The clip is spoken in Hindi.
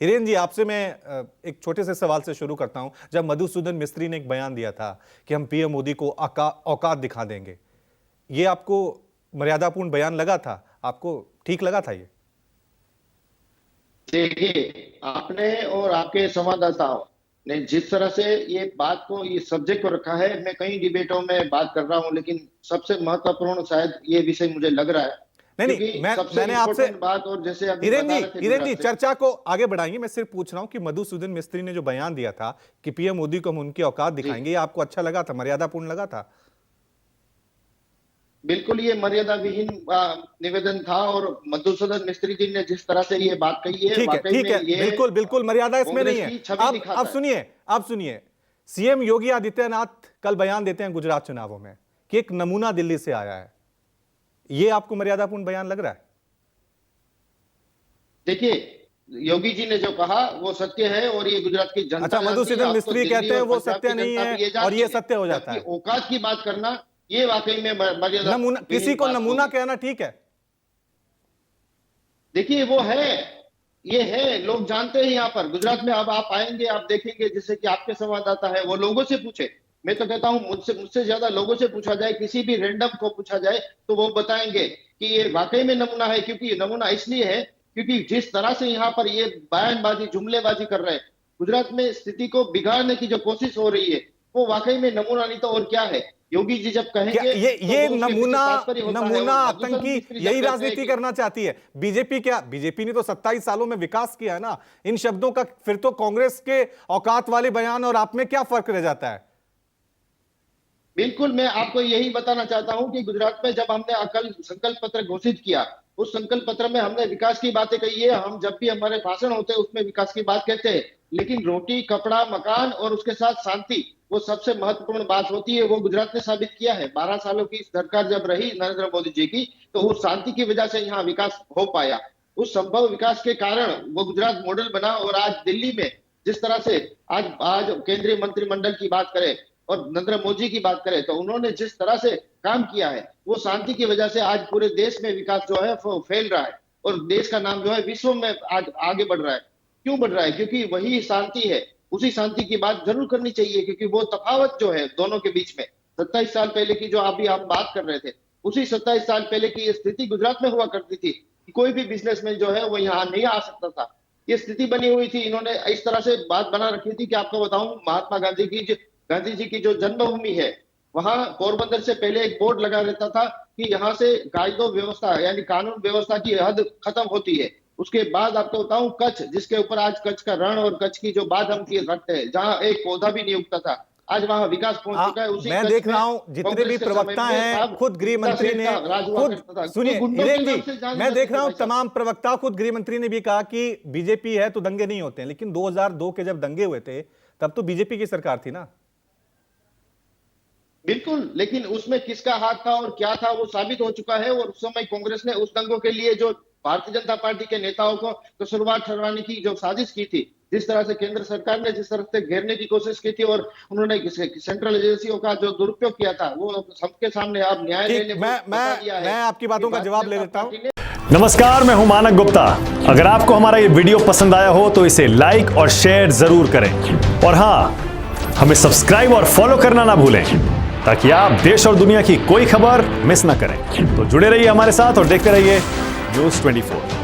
हिरेन जी, आपसे मैं एक छोटे से सवाल से शुरू करता हूं। जब मधुसूदन मिस्त्री ने एक बयान दिया था कि हम पीएम मोदी को औकात दिखा देंगे, ये आपको मर्यादापूर्ण बयान लगा था? आपको ठीक लगा था ये? देखिए, आपने और आपके संवाददाताओं ने जिस तरह से ये बात को, ये सब्जेक्ट को रखा है, मैं कई डिबेटों में बात कर रहा हूं, लेकिन सबसे महत्वपूर्ण शायद ये विषय मुझे लग रहा है। नहीं, सबसे मैंने आपसे इम्पोर्टेंट बात, और जैसे अभी हिरेन बता रहे थे जी, गुजरात से, चर्चा को आगे बढ़ाएंगे। मैं सिर्फ पूछ रहा हूं कि मधुसूदन मिस्त्री ने जो बयान दिया था कि पीएम मोदी को हम उनकी औकात दिखाएंगे, ये आपको अच्छा लगा था, मर्यादापूर्ण लगा था? बिल्कुल ये मर्यादा विहीन निवेदन था, और मधुसूदन मिस्त्री जी ने जिस तरह से ये बात कही है, ठीक है, वाकई ठीक में है, ये बिल्कुल बिल्कुल मर्यादा इसमें नहीं कांग्रेस है। की छवि दिखाता अब सुनिए, अब सुनिए, सीएम योगी आदित्यनाथ कल बयान देते हैं गुजरात चुनावों में कि एक नमूना दिल्ली से आया है। ये आपको मर्यादापूर्ण बयान लग रहा है? देखिए, योगी जी ने जो कहा वो सत्य है, और ये गुजरात की जनता अच्छा, मधुसूदन मिस्त्री कहते हैं वो सत्य नहीं है और ये सत्य हो जाता है। औकात की बात करना ये वाकई में मर्यादा, नमूना, किसी को नमूना कहना ठीक है? देखिए वो है, ये है, लोग जानते हैं यहाँ पर गुजरात में। अब आप आएंगे, आप देखेंगे, जैसे कि आपके संवाददाता है, वो लोगों से पूछे। मैं तो कहता हूं मुझसे ज्यादा लोगों से पूछा जाए, किसी भी रैंडम को पूछा जाए, तो वो बताएंगे कि ये वाकई में नमूना है। क्योंकि नमूना इसलिए है क्योंकि जिस तरह से यहाँ पर ये बयानबाजी, जुमलेबाजी कर रहे हैं, गुजरात में स्थिति को बिगाड़ने की जो कोशिश हो रही है, वो वाकई में नमूना नहीं तो और क्या है। योगी जी जब कहेंगे ये तो नमूना आतंकी यही राजनीति करना चाहती है बीजेपी। क्या बीजेपी ने तो 27 सालों में विकास किया है ना? इन शब्दों का फिर तो कांग्रेस के औकात वाले बयान और आप में क्या फर्क रह जाता है? बिल्कुल, मैं आपको यही बताना चाहता हूं कि गुजरात में जब हमने अकल संकल्प पत्र घोषित किया, उस संकल्प पत्र में हमने विकास की बातें कही है। हम जब भी हमारे भाषण होते हैं उसमें विकास की बात कहते हैं, लेकिन रोटी, कपड़ा, मकान और उसके साथ शांति, वो सबसे महत्वपूर्ण बात होती है। वो गुजरात ने साबित किया है। 12 सालों की सरकार जब रही नरेंद्र मोदी जी की, तो उस शांति की वजह से यहाँ विकास हो पाया। उस संभव विकास के कारण वो गुजरात मॉडल बना। और आज दिल्ली में जिस तरह से आज केंद्रीय मंत्रिमंडल की बात करें और नरेंद्र मोदी की बात करें, तो उन्होंने जिस तरह से काम किया है, वो शांति की वजह से आज पूरे देश में विकास जो है वो फैल रहा है, और देश का नाम जो है विश्व में आज आगे बढ़ रहा है। क्यों बढ़ रहा है? क्योंकि वही शांति है। उसी शांति की बात जरूर करनी चाहिए, क्योंकि वो तफावत जो है दोनों के बीच में, 27 साल पहले की जो अभी हम बात कर रहे थे, उसी 27 साल पहले की ये स्थिति गुजरात में हुआ करती थी कि कोई भी बिजनेसमैन जो है वो यहाँ नहीं आ सकता था। ये स्थिति बनी हुई थी। इन्होंने इस तरह से बात बना रखी थी कि आपको बताऊं, महात्मा गांधी जी की जो जन्मभूमि है, वहां पोरबंदर से पहले एक बोर्ड लगा रहता था कि यहाँ से कायदो व्यवस्था यानी कानून व्यवस्था की हद खत्म होती है। उसके बाद आपको बताऊं, कच्छ, जिसके ऊपर आज कच्छ का रण और कच्छ की जो बात हम रखते हैं, जहां एक पौधा भी नहीं उगता था, आज वहां विकास पहुंच चुका है। उसी मैं देख रहा हूं जितने भी प्रवक्ता हैं, खुद गृह मंत्री ने सुनिए हिरेन जी, मैं देख रहा हूं तमाम प्रवक्ता, खुद गृह मंत्री ने भी कहा कि बीजेपी है तो दंगे नहीं होते हैं। लेकिन 2002 के जब दंगे हुए थे तब तो बीजेपी की सरकार थी ना? बिल्कुल, लेकिन उसमें किसका हाथ था और क्या था वो साबित हो चुका है। और उस समय कांग्रेस ने उस दंगों के लिए जो भारतीय जनता पार्टी के नेताओं को कसूरवार ठहराने की जो साजिश की थी, जिस तरह से केंद्र सरकार ने जिस तरह से घेरने की कोशिश की थी, और उन्होंने सेंट्रल एजेंसियों का जो दुरुपयोग किया था, वो सबके सामने आप न्याय लेने मैं आपकी बातों का जवाब ले लेता हूं। नमस्कार, मैं हूं मानक गुप्ता। अगर आपको हमारा ये वीडियो पसंद आया हो तो इसे लाइक और शेयर जरूर करें, और हाँ, हमें सब्सक्राइब और फॉलो करना ना भूलें ताकि आप देश और दुनिया की कोई खबर मिस ना करें। तो जुड़े रहिए हमारे साथ और देखते रहिए न्यूज़ 24।